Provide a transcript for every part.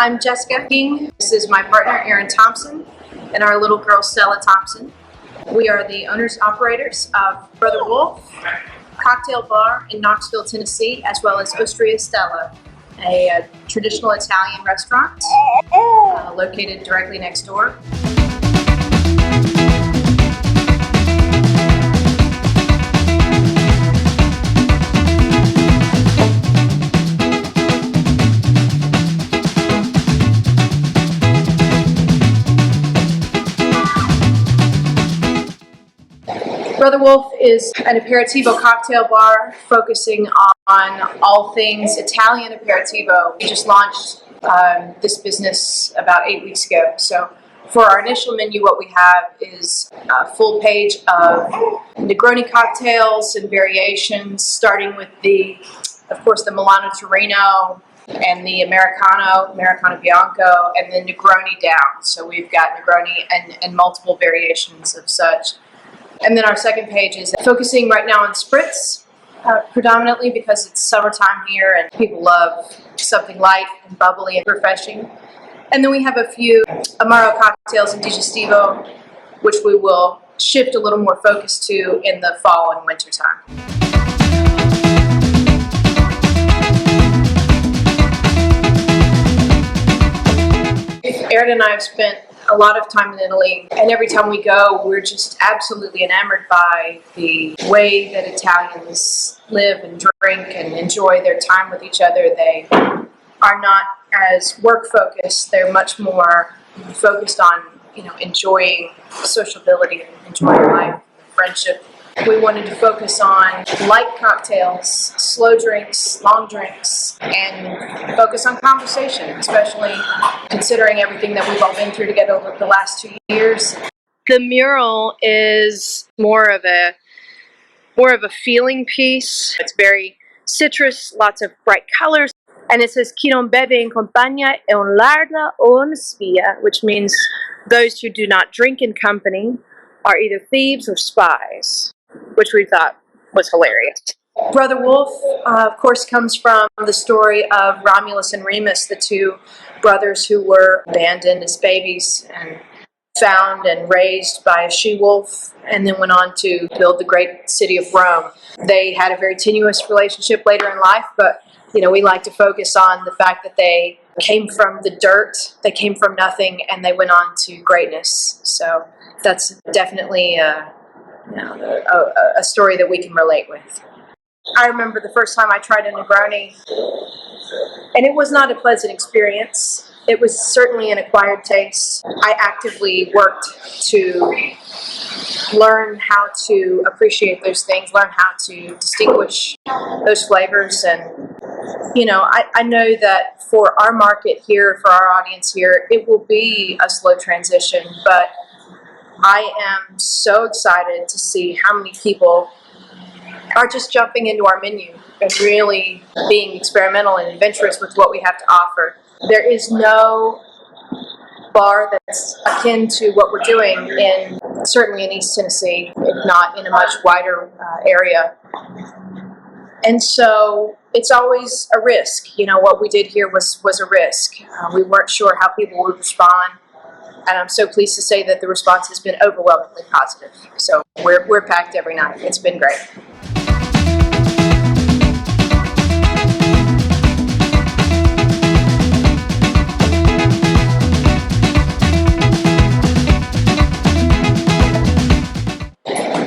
I'm Jessica King. This is my partner, Aaron Thompson, and our little girl, Stella Thompson. We are the owners operators of Brother Wolf Cocktail Bar in Knoxville, Tennessee, as well as Osteria Stella, a traditional Italian restaurant located directly next door. Brother Wolf is an Aperitivo cocktail bar focusing on all things Italian Aperitivo. We just launched this business about 8 weeks ago. So for our initial menu, what we have is a full page of Negroni cocktails and variations, starting with of course, the Milano Torino and the Americano Bianco, and then Negroni down. So we've got Negroni and multiple variations of such. And then our second page is focusing right now on Spritz, predominantly because it's summertime here and people love something light and bubbly and refreshing. And then we have a few Mural cocktails and Digestivo, which we will shift a little more focus to in the fall and winter time. Aaron and I have spent a lot of time in Italy, and every time we go, we're just absolutely enamored by the way that Italians live and drink and enjoy their time with each other. They are not as work-focused. They're much more focused on, enjoying sociability and enjoying life, friendship. We wanted to focus on light cocktails, slow drinks, long drinks, and focus on conversation, especially considering everything that we've all been through together over the last 2 years. The mural is more of a feeling piece. It's very citrus, lots of bright colors, and it says "Chi non beve in compagnia è un ladro o un spia," which means those who do not drink in company are either thieves or spies, which we thought was hilarious. Brother Wolf, of course, comes from the story of Romulus and Remus, the two brothers who were abandoned as babies and found and raised by a she-wolf, and then went on to build the great city of Rome. They had a very tenuous relationship later in life, but we like to focus on the fact that they came from the dirt, they came from nothing, and they went on to greatness. So that's definitely a story that we can relate with. I remember the first time I tried a Negroni, and it was not a pleasant experience. It was certainly an acquired taste. I actively worked to learn how to appreciate those things, learn how to distinguish those flavors, and I know that for our market here, for our audience here, it will be a slow transition, but I am so excited to see how many people are just jumping into our menu and really being experimental and adventurous with what we have to offer. There is no bar that's akin to what we're doing certainly in East Tennessee, if not in a much wider area. And so it's always a risk. What we did here was a risk. We weren't sure how people would respond. And I'm so pleased to say that the response has been overwhelmingly positive. So we're packed every night. It's been great.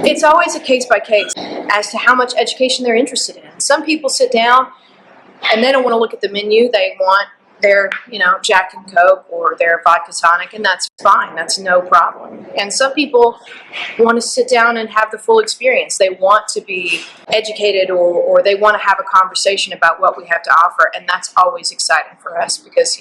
It's always a case by case as to how much education they're interested in. Some people sit down and they don't want to look at the menu. They want their, Jack and Coke or their vodka tonic, and that's fine. That's no problem. And some people want to sit down and have the full experience. They want to be educated or they want to have a conversation about what we have to offer, and that's always exciting for us because,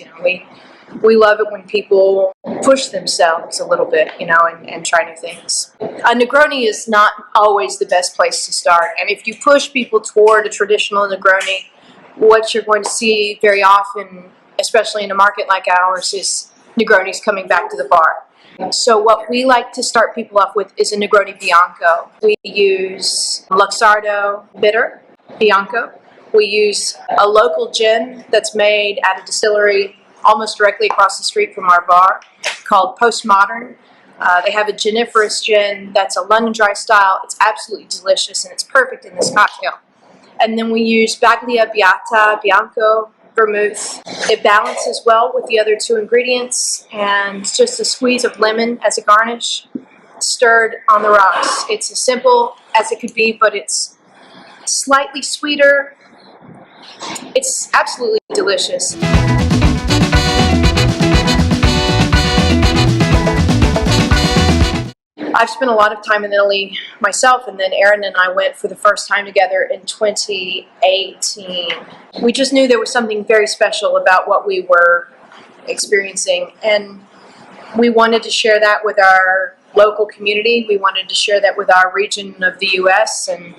we love it when people push themselves a little bit, and try new things. A Negroni is not always the best place to start, and if you push people toward a traditional Negroni, what you're going to see very often, especially in a market like ours, is Negronis coming back to the bar. So what we like to start people off with is a Negroni Bianco. We use Luxardo bitter Bianco. We use a local gin that's made at a distillery almost directly across the street from our bar, called Postmodern. They have a giniferous gin that's a London dry style. It's absolutely delicious, and it's perfect in this cocktail. And then we use Baglia Beata Bianco vermouth. It balances well with the other two ingredients, and just a squeeze of lemon as a garnish, stirred on the rocks. It's as simple as it could be, but it's slightly sweeter. It's absolutely delicious. I've spent a lot of time in Italy myself, and then Aaron and I went for the first time together in 2018. We just knew there was something very special about what we were experiencing, and we wanted to share that with our local community. We wanted to share that with our region of the U.S., and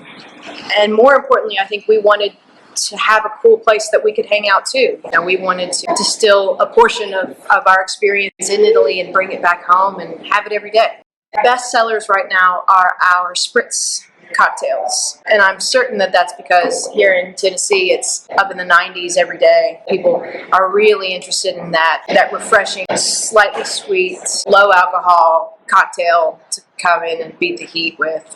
more importantly, I think we wanted to have a cool place that we could hang out too. You know, we wanted to distill a portion of our experience in Italy and bring it back home and have it every day. Best sellers right now are our Spritz Cocktails, and I'm certain that that's because here in Tennessee it's up in the 90s every day. People are really interested in that refreshing, slightly sweet, low alcohol cocktail to come in and beat the heat with.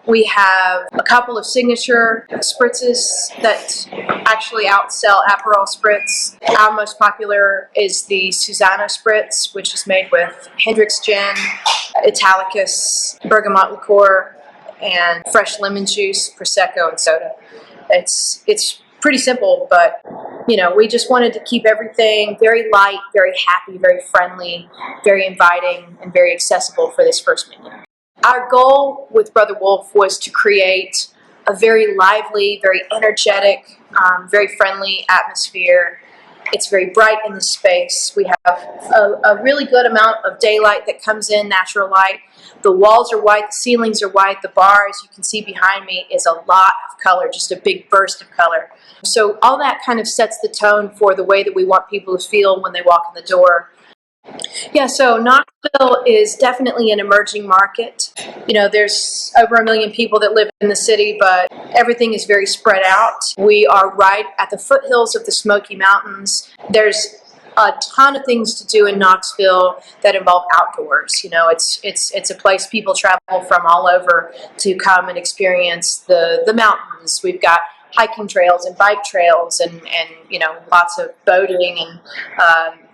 We have a couple of signature spritzes that actually outsell Aperol Spritz. Our most popular is the Susanna Spritz, which is made with Hendrick's gin, Italicus, bergamot liqueur, and fresh lemon juice, Prosecco, and soda. It's pretty simple, but you know, we just wanted to keep everything very light, very happy, very friendly, very inviting, and very accessible for this first menu. Our goal with Brother Wolf was to create a very lively, very energetic, very friendly atmosphere. It's very bright in the space. We have a really good amount of daylight that comes in, natural light. The walls are white, the ceilings are white. The bar, as you can see behind me, is a lot of color, just a big burst of color. So all that kind of sets the tone for the way that we want people to feel when they walk in the door. Yeah, so Knoxville is definitely an emerging market. You know, there's over 1 million people that live in the city, but everything is very spread out. We are right at the foothills of the Smoky Mountains. There's a ton of things to do in Knoxville that involve outdoors. You know, it's a place people travel from all over to come and experience the mountains. We've got hiking trails and bike trails and you know, lots of boating and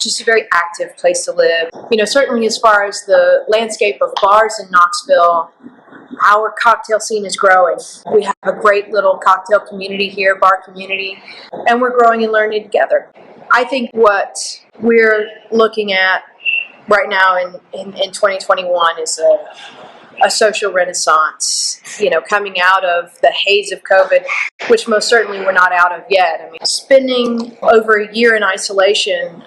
just a very active place to live. You know, certainly as far as the landscape of bars in Knoxville, our cocktail scene is growing. We have a great little cocktail community here, bar community, and we're growing and learning together. I think what we're looking at right now in 2021 is a social renaissance, you know, coming out of the haze of COVID, which most certainly we're not out of yet. I mean, spending over a year in isolation,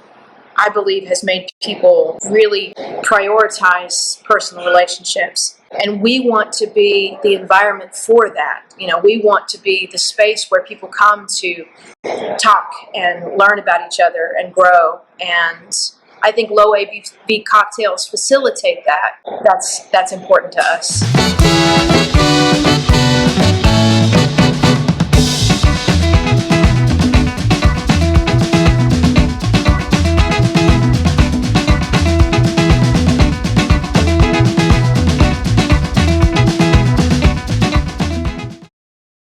I believe, has made people really prioritize personal relationships. And we want to be the environment for that. You know, we want to be the space where people come to talk and learn about each other and grow. And I think low ABV cocktails facilitate that. That's important to us.